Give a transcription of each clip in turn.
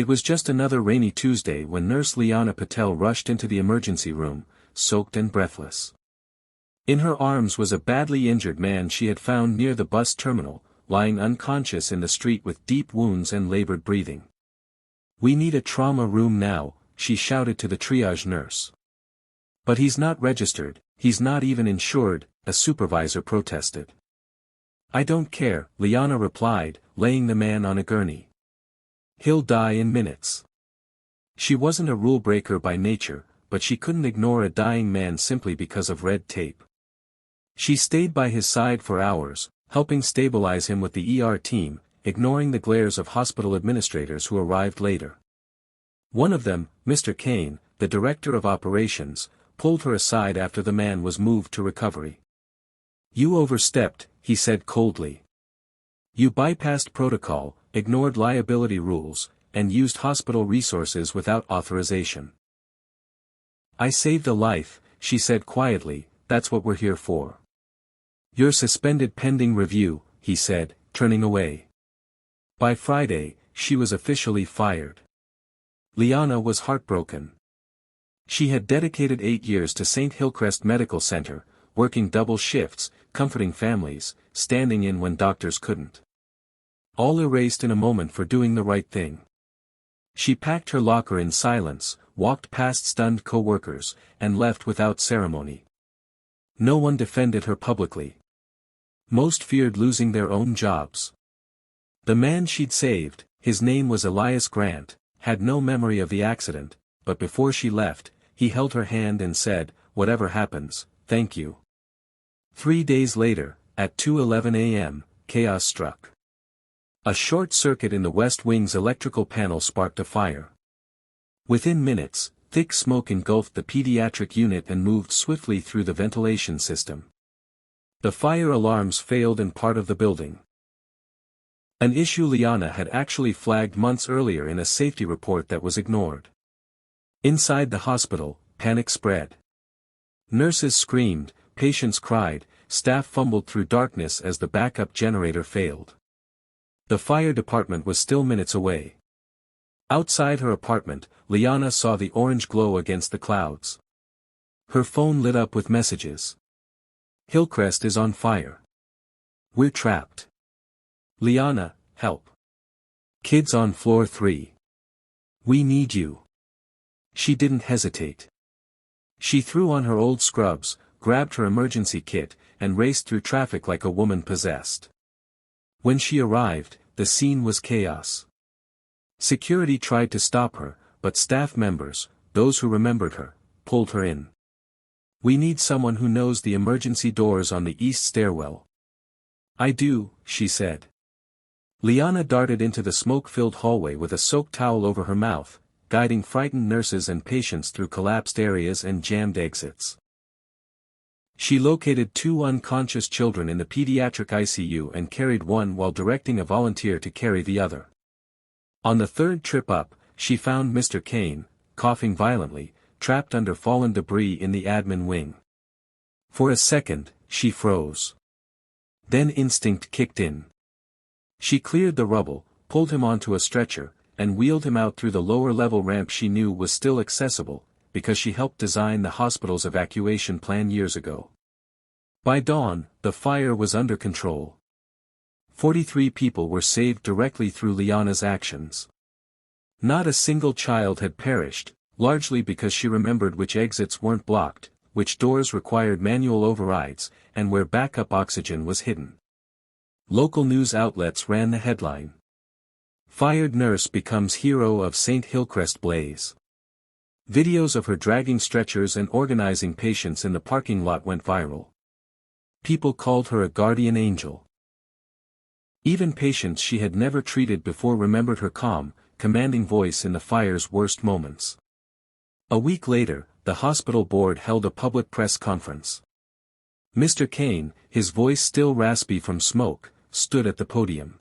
It was just another rainy Tuesday when Nurse Liana Patel rushed into the emergency room, soaked and breathless. In her arms was a badly injured man she had found near the bus terminal, lying unconscious in the street with deep wounds and labored breathing. "We need a trauma room now," she shouted to the triage nurse. "But he's not registered, he's not even insured," a supervisor protested. "I don't care," Liana replied, laying the man on a gurney. "He'll die in minutes." She wasn't a rule breaker by nature, but she couldn't ignore a dying man simply because of red tape. She stayed by his side for hours, helping stabilize him with the ER team, ignoring the glares of hospital administrators who arrived later. One of them, Mr. Kane, the director of operations, pulled her aside after the man was moved to recovery. "You overstepped," he said coldly. "You bypassed protocol, ignored liability rules, and used hospital resources without authorization." "I saved a life," she said quietly, "that's what we're here for." "You're suspended pending review," he said, turning away. By Friday, she was officially fired. Liana was heartbroken. She had dedicated 8 years to St. Hillcrest Medical Center, working double shifts, comforting families, standing in when doctors couldn't. All erased in a moment for doing the right thing. She packed her locker in silence, walked past stunned co-workers, and left without ceremony. No one defended her publicly. Most feared losing their own jobs. The man she'd saved, his name was Elias Grant, had no memory of the accident, but before she left, he held her hand and said, "Whatever happens, thank you." 3 days later, at 2:11 a.m., chaos struck. A short circuit in the West Wing's electrical panel sparked a fire. Within minutes, thick smoke engulfed the pediatric unit and moved swiftly through the ventilation system. The fire alarms failed in part of the building. An issue Liana had actually flagged months earlier in a safety report that was ignored. Inside the hospital, panic spread. Nurses screamed, patients cried, staff fumbled through darkness as the backup generator failed. The fire department was still minutes away. Outside her apartment, Liana saw the orange glow against the clouds. Her phone lit up with messages. "Hillcrest is on fire. We're trapped. Liana, help. Kids on floor 3. We need you." She didn't hesitate. She threw on her old scrubs, grabbed her emergency kit, and raced through traffic like a woman possessed. When she arrived, the scene was chaos. Security tried to stop her, but staff members, those who remembered her, pulled her in. "We need someone who knows the emergency doors on the east stairwell." "I do," she said. Liana darted into the smoke-filled hallway with a soaked towel over her mouth, guiding frightened nurses and patients through collapsed areas and jammed exits. She located 2 unconscious children in the pediatric ICU and carried one while directing a volunteer to carry the other. On the 3rd trip up, she found Mr. Kane, coughing violently, trapped under fallen debris in the admin wing. For a second, she froze. Then instinct kicked in. She cleared the rubble, pulled him onto a stretcher, and wheeled him out through the lower-level ramp she knew was still accessible, because she helped design the hospital's evacuation plan years ago. By dawn, the fire was under control. 43 people were saved directly through Liana's actions. Not a single child had perished, largely because she remembered which exits weren't blocked, which doors required manual overrides, and where backup oxygen was hidden. Local news outlets ran the headline. "Fired nurse becomes hero of St. Hillcrest blaze." Videos of her dragging stretchers and organizing patients in the parking lot went viral. People called her a guardian angel. Even patients she had never treated before remembered her calm, commanding voice in the fire's worst moments. A week later, the hospital board held a public press conference. Mr. Kane, his voice still raspy from smoke, stood at the podium.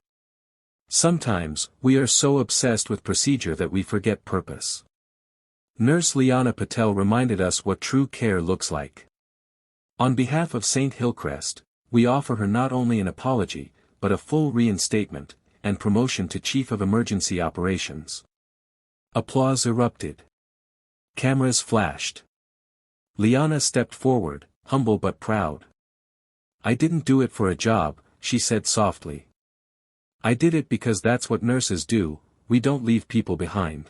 "Sometimes, we are so obsessed with procedure that we forget purpose." Nurse Liana Patel reminded us what true care looks like. On behalf of St. Hillcrest, we offer her not only an apology, but a full reinstatement, and promotion to Chief of Emergency Operations. Applause erupted. Cameras flashed. Liana stepped forward, humble but proud. "I didn't do it for a job," she said softly. "I did it because that's what nurses do, we don't leave people behind."